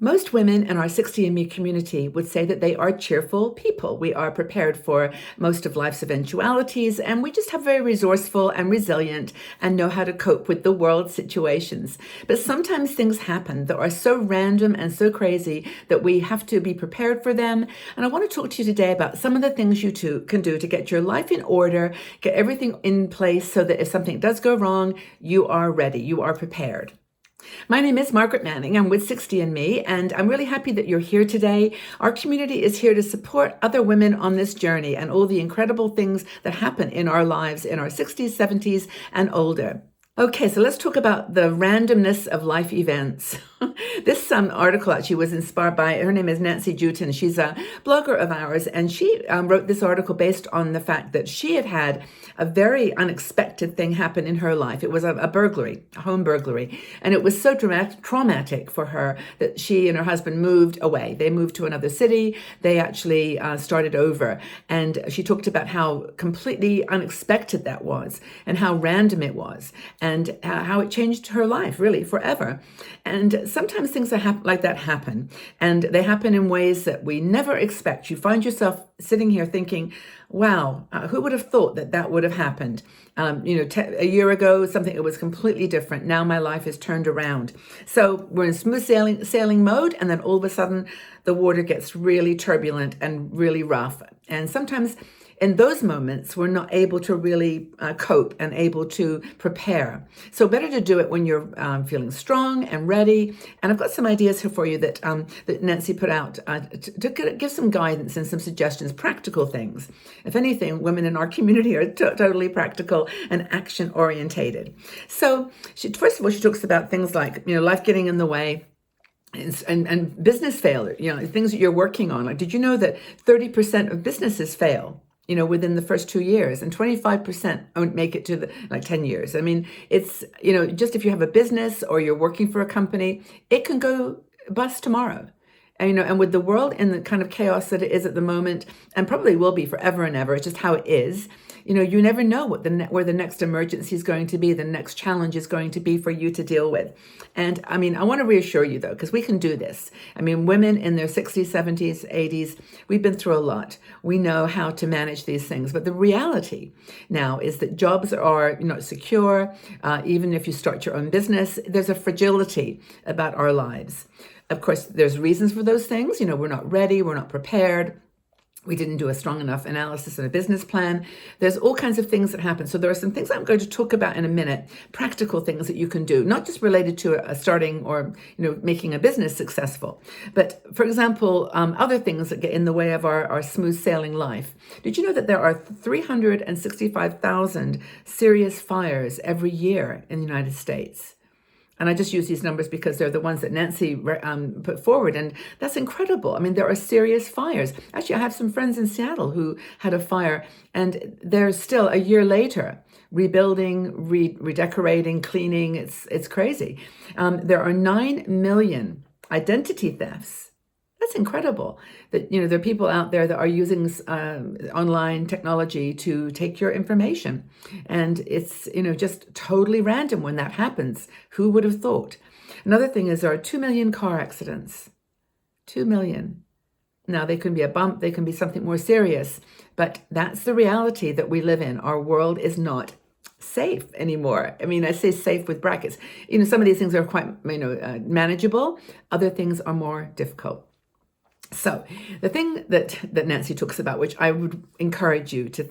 Most women in our 60 community would say that they are cheerful people. We are prepared for most of life's eventualities, and we just have very resourceful and resilient and know how to cope with the world situations. But sometimes things happen that are so random and so crazy that we have to be prepared for them. And I want to talk to you today about some of the things you too can do to get your life in order, get everything in place so that if something does go wrong, you are ready, you are prepared. My name is Margaret Manning. I'm with 60andMe, and I'm really happy that you're here today. Our community is here to support other women on this journey and all the incredible things that happen in our lives in our 60s, 70s, and older. Okay, so let's talk about the randomness of life events. This article actually was inspired by, her name is Nancy Jewton. She's a blogger of ours, and she wrote this article based on the fact that she had had a very unexpected thing happen in her life. It was a burglary, a home burglary, and it was so traumatic for her that she and her husband moved away. They moved to another city. They actually started over, and she talked about how completely unexpected that was and how random it was and how it changed her life really forever. And sometimes things like that happen, and they happen in ways that we never expect. You find yourself sitting here thinking, wow, who would have thought that that would have happened? A year ago, something that was completely different. Now my life is turned around. So we're in smooth sailing mode, and then all of a sudden the water gets really turbulent and really rough. And sometimes in those moments, we're not able to really cope and able to prepare. So better to do it when you're feeling strong and ready. And I've got some ideas here for you that Nancy put out to give some guidance and some suggestions, practical things. If anything, women in our community are totally practical and action orientated. So first of all, she talks about things like, life getting in the way. And business failure, things that you're working on. Like, did you know that 30% of businesses fail? Within the first 2 years, and 25% don't make it to 10 years. I mean, it's, just if you have a business or you're working for a company, it can go bust tomorrow. And with the world in the kind of chaos that it is at the moment, and probably will be forever and ever, it's just how it is. You never know where the next emergency is going to be, the next challenge is going to be for you to deal with. And I want to reassure you though, because we can do this. Women in their 60s, 70s, 80s, we've been through a lot. We know how to manage these things. But the reality now is that jobs are not secure. Even if you start your own business, there's a fragility about our lives. Of course, there's reasons for those things. We're not ready, we're not prepared. We didn't do a strong enough analysis and a business plan. There's all kinds of things that happen. So there are some things I'm going to talk about in a minute, practical things that you can do, not just related to starting or, making a business successful, but for example, other things that get in the way of our smooth sailing life. Did you know that there are 365,000 serious fires every year in the United States? And I just use these numbers because they're the ones that Nancy put forward. And that's incredible. There are serious fires. Actually, I have some friends in Seattle who had a fire, and they're still a year later rebuilding, redecorating, cleaning. It's crazy. There are 9 million identity thefs. That's incredible that, there are people out there that are using online technology to take your information. And it's, just totally random when that happens. Who would have thought? Another thing is there are 2 million car accidents. 2 million. Now, they can be a bump, they can be something more serious, but that's the reality that we live in. Our world is not safe anymore. I say safe with brackets. Some of these things are quite, manageable. Other things are more difficult. So the thing that Nancy talks about, which I would encourage you to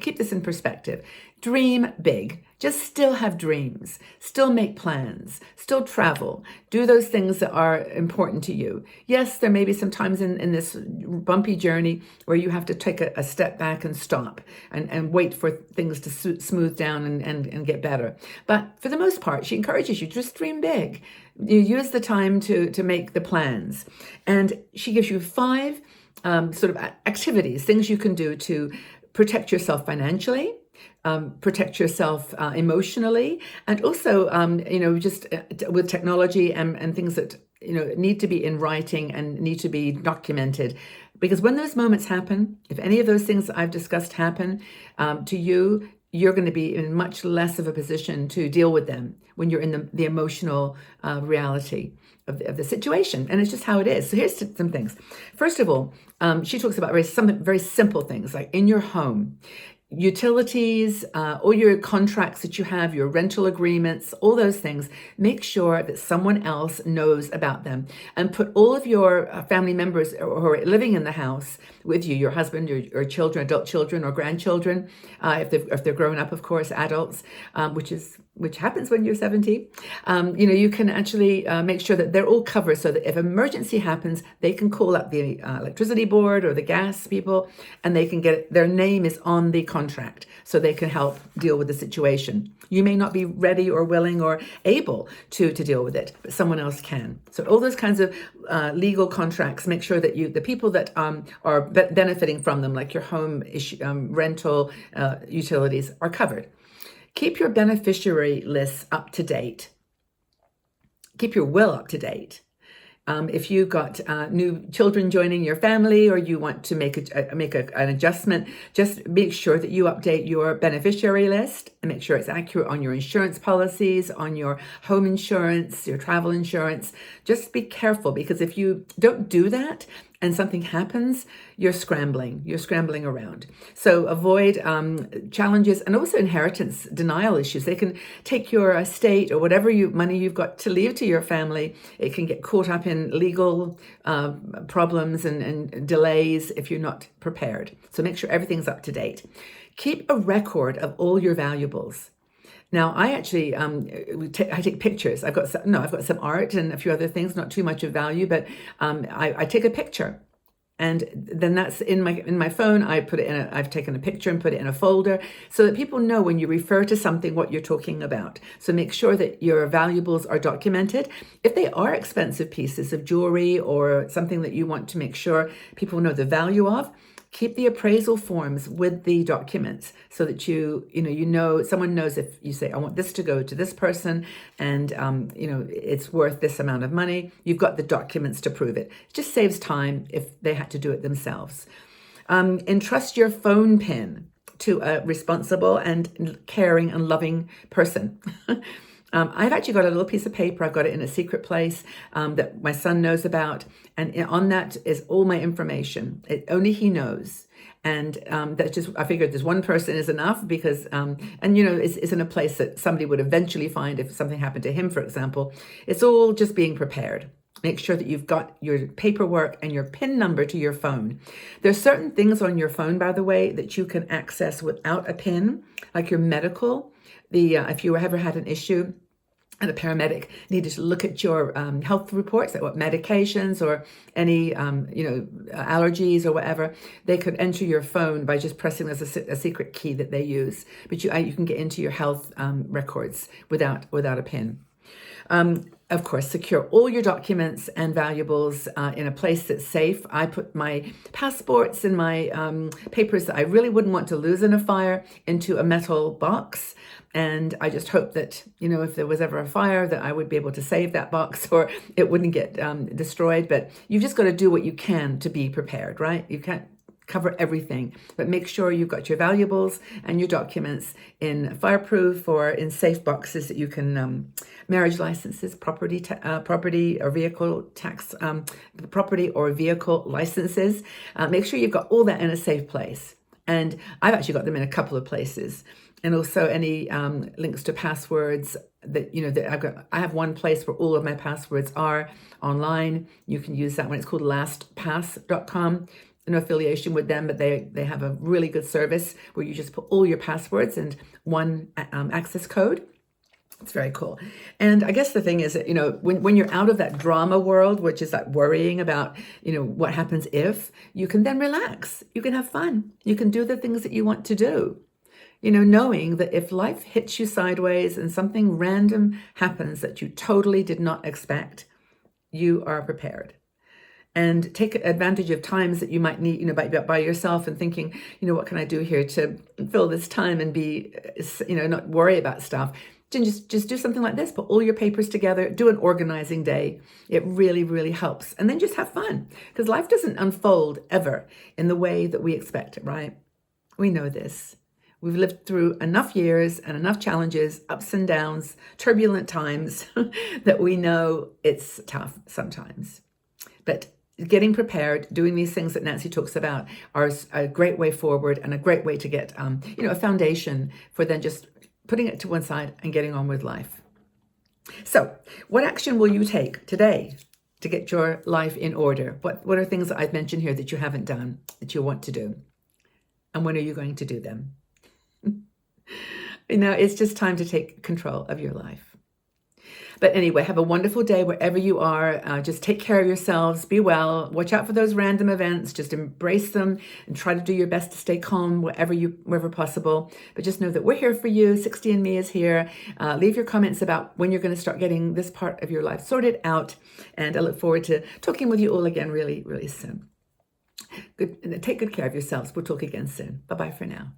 keep this in perspective, dream big. Just still have dreams, still make plans, still travel, do those things that are important to you. Yes, there may be some times in this bumpy journey where you have to take a step back and stop and wait for things to smooth down and get better. But for the most part, she encourages you to just dream big. You use the time to make the plans. And she gives you 5 sort of activities, things you can do to protect yourself financially, protect yourself emotionally, and also, just with technology and things that, need to be in writing and need to be documented. Because when those moments happen, if any of those things that I've discussed happen to you, you're going to be in much less of a position to deal with them when you're in the emotional reality of the situation. And it's just how it is. So here's some things. First of all, she talks about some very simple things, like in your home, utilities, all your contracts that you have, your rental agreements, all those things, make sure that someone else knows about them, and put all of your family members who are living in the house with you, your husband or children, adult children or grandchildren, if they're grown up, of course, adults, which happens when you're 70. You can actually make sure that they're all covered, so that if emergency happens, they can call up the electricity board or the gas people, and they can get their name is on the contract, so they can help deal with the situation. You may not be ready or willing or able to deal with it, but someone else can. So all those kinds of legal contracts, make sure that the people that are benefiting from them, like your home rental utilities, are covered. Keep your beneficiary lists up to date. Keep your will up to date. If you've got new children joining your family, or you want to make an adjustment, just make sure that you update your beneficiary list and make sure it's accurate on your insurance policies, on your home insurance, your travel insurance. Just be careful, because if you don't do that and something happens, you're scrambling around. So avoid challenges, and also inheritance denial issues. They can take your estate or whatever money you've got to leave to your family. It can get caught up in legal problems and delays if you're not prepared. So make sure everything's up to date. Keep a record of all your valuables. Now, I actually I take pictures. I've got some art and a few other things, not too much of value, but I take a picture, and then that's in my phone. I've taken a picture and put it in a folder, so that people know when you refer to something what you're talking about. So make sure that your valuables are documented. If they are expensive pieces of jewelry or something that you want to make sure people know the value of, keep the appraisal forms with the documents, so that someone knows if you say, I want this to go to this person, and it's worth this amount of money. You've got the documents to prove it. It just saves time if they had to do it themselves. Entrust your phone PIN to a responsible and caring and loving person. I've actually got a little piece of paper. I've got it in a secret place that my son knows about. And on that is all my information. Only he knows. And that's just, I figured this one person is enough, because, it's in a place that somebody would eventually find if something happened to him, for example. It's all just being prepared. Make sure that you've got your paperwork and your PIN number to your phone. There's certain things on your phone, by the way, that you can access without a PIN, like your medical. If you ever had an issue and a paramedic needed to look at your health reports, like what medications or any allergies or whatever, they could enter your phone by just pressing. There's a secret key that they use, but you can get into your health records without a PIN. Of course, secure all your documents and valuables in a place that's safe. I put my passports and my papers that I really wouldn't want to lose in a fire into a metal box. And I just hope that, if there was ever a fire, that I would be able to save that box, or it wouldn't get destroyed. But you've just got to do what you can to be prepared, right? You can't cover everything, but make sure you've got your valuables and your documents in fireproof or in safe boxes that you can, marriage licenses, property or vehicle tax, property or vehicle licenses. Make sure you've got all that in a safe place. And I've actually got them in a couple of places. And also any links to passwords that I have one place where all of my passwords are online. You can use that one. It's called lastpass.com. No affiliation with them, but they have a really good service where you just put all your passwords and one access code. It's very cool. And I guess the thing is that, when you're out of that drama world, which is like worrying about, what happens if, you can then relax. You can have fun. You can do the things that you want to do. Knowing that if life hits you sideways and something random happens that you totally did not expect, you are prepared. And take advantage of times that you might need, by yourself, and thinking, what can I do here to fill this time and be, not worry about stuff. Just do something like this. Put all your papers together. Do an organizing day. It really, really helps. And then just have fun, because life doesn't unfold ever in the way that we expect it, right? We know this. We've lived through enough years and enough challenges, ups and downs, turbulent times that we know it's tough sometimes. But getting prepared, doing these things that Nancy talks about are a great way forward and a great way to get, a foundation for then just putting it to one side and getting on with life. So what action will you take today to get your life in order? What are things that I've mentioned here that you haven't done, that you want to do? And when are you going to do them? It's just time to take control of your life. But anyway, have a wonderful day wherever you are. Just take care of yourselves. Be well. Watch out for those random events. Just embrace them and try to do your best to stay calm wherever possible. But just know that we're here for you. 60andMe is here. Leave your comments about when you're going to start getting this part of your life sorted out. And I look forward to talking with you all again really, really soon. Take good care of yourselves. We'll talk again soon. Bye-bye for now.